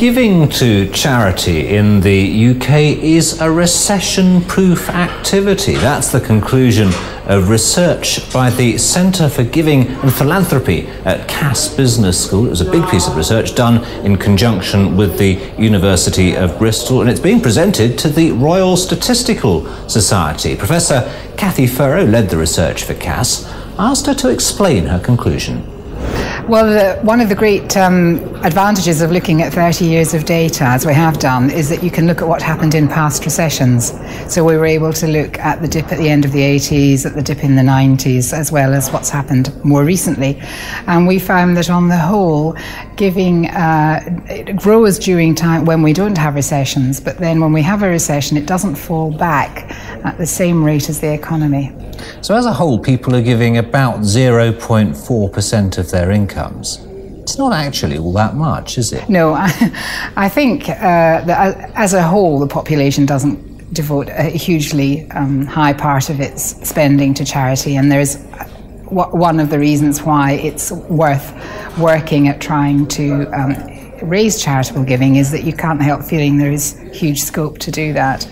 Giving to charity in the UK is a recession-proof activity. That's the conclusion of research by the Centre for Giving and Philanthropy at Cass Business School. It was a big piece of research done in conjunction with the University of Bristol, and it's being presented to the Royal Statistical Society. Professor Cathy Pharoah led the research for Cass. I asked her to explain her conclusion. Well, one of the great advantages of looking at 30 years of data, as we have done, is that you can look at what happened in past recessions. So we were able to look at the dip at the end of the 80s, at the dip in the 90s, as well as what's happened more recently. And we found that on the whole, giving it grows during time when we don't have recessions, but then when we have a recession, it doesn't fall back at the same rate as the economy. So as a whole, people are giving about 0.4% of their incomes. It's not actually all that much, is it? No, I think that as a whole, the population doesn't devote a hugely high part of its spending to charity, and there's one of the reasons why it's worth working at trying to raise charitable giving is that you can't help feeling there is huge scope to do that.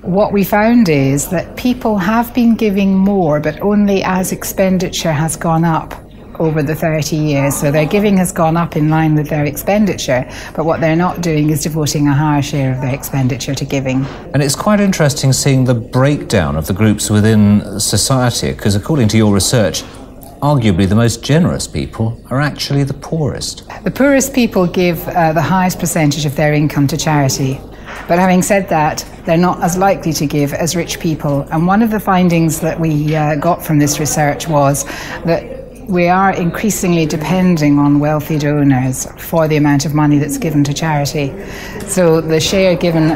What we found is that people have been giving more, but only as expenditure has gone up over the 30 years. So their giving has gone up in line with their expenditure, but what they're not doing is devoting a higher share of their expenditure to giving. And it's quite interesting seeing the breakdown of the groups within society, because according to your research, arguably the most generous people are actually the poorest. The poorest people give the highest percentage of their income to charity. But having said that, they're not as likely to give as rich people. And one of the findings that we got from this research was that we are increasingly depending on wealthy donors for the amount of money that's given to charity. So the share given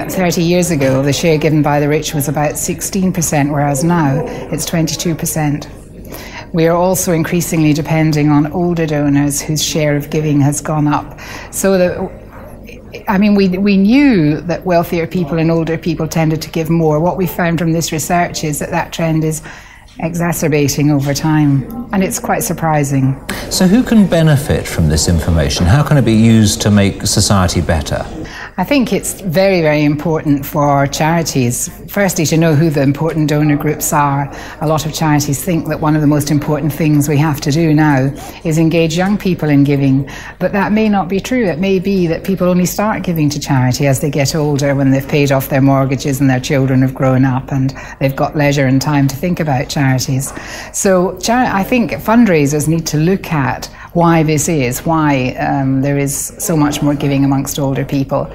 30 years ago, the share given by the rich was about 16%, whereas now it's 22%. We are also increasingly depending on older donors whose share of giving has gone up. So that we knew that wealthier people and older people tended to give more. What we found from this research is that that trend is exacerbating over time, and it's quite surprising. So who can benefit from this information? How can it be used to make society better? I think it's very, very important for charities, firstly, to know who the important donor groups are. A lot of charities think that one of the most important things we have to do now is engage young people in giving, but that may not be true. It may be that people only start giving to charity as they get older, when they've paid off their mortgages and their children have grown up and they've got leisure and time to think about charities. So I think fundraisers need to look at why this is, why there is so much more giving amongst older people.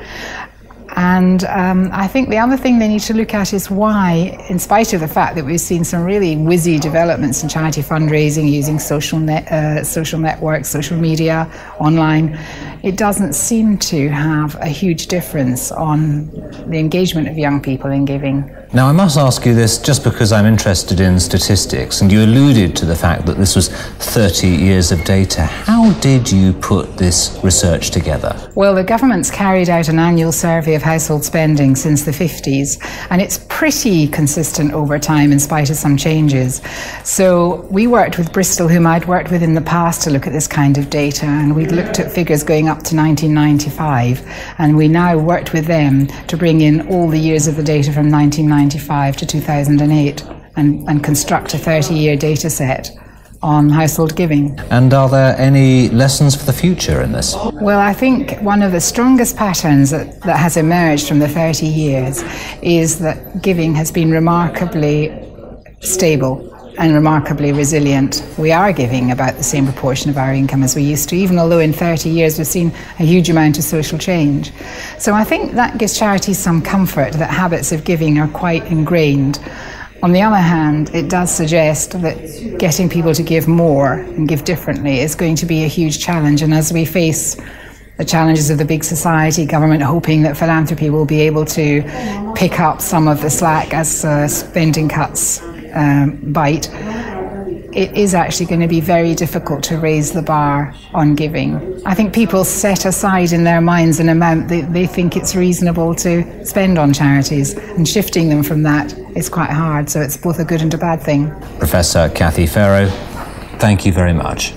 And I think the other thing they need to look at is why, in spite of the fact that we've seen some really whizzy developments in charity fundraising using social networks, social media, online, it doesn't seem to have a huge difference on the engagement of young people in giving. Now, I must ask you this just because I'm interested in statistics, and you alluded to the fact that this was 30 years of data. How did you put this research together? Well, the government's carried out an annual survey of household spending since the 50s, and it's pretty consistent over time in spite of some changes. So we worked with Bristol, whom I'd worked with in the past, to look at this kind of data, and we'd looked at figures going up to 1995, and we now worked with them to bring in all the years of the data from 1995 to 2008 and construct a 30-year data set on household giving. And are there any lessons for the future in this? Well, I think one of the strongest patterns that has emerged from the 30 years is that giving has been remarkably stable and remarkably resilient. We are giving about the same proportion of our income as we used to, even although in 30 years we've seen a huge amount of social change. So I think that gives charities some comfort that habits of giving are quite ingrained. On the other hand, it does suggest that getting people to give more and give differently is going to be a huge challenge, and as we face the challenges of the big society, government hoping that philanthropy will be able to pick up some of the slack as spending cuts bite, it is actually going to be very difficult to raise the bar on giving. I think people set aside in their minds an amount that they think it's reasonable to spend on charities, and shifting them from that is quite hard, so it's both a good and a bad thing. Professor Cathy Pharoah, thank you very much.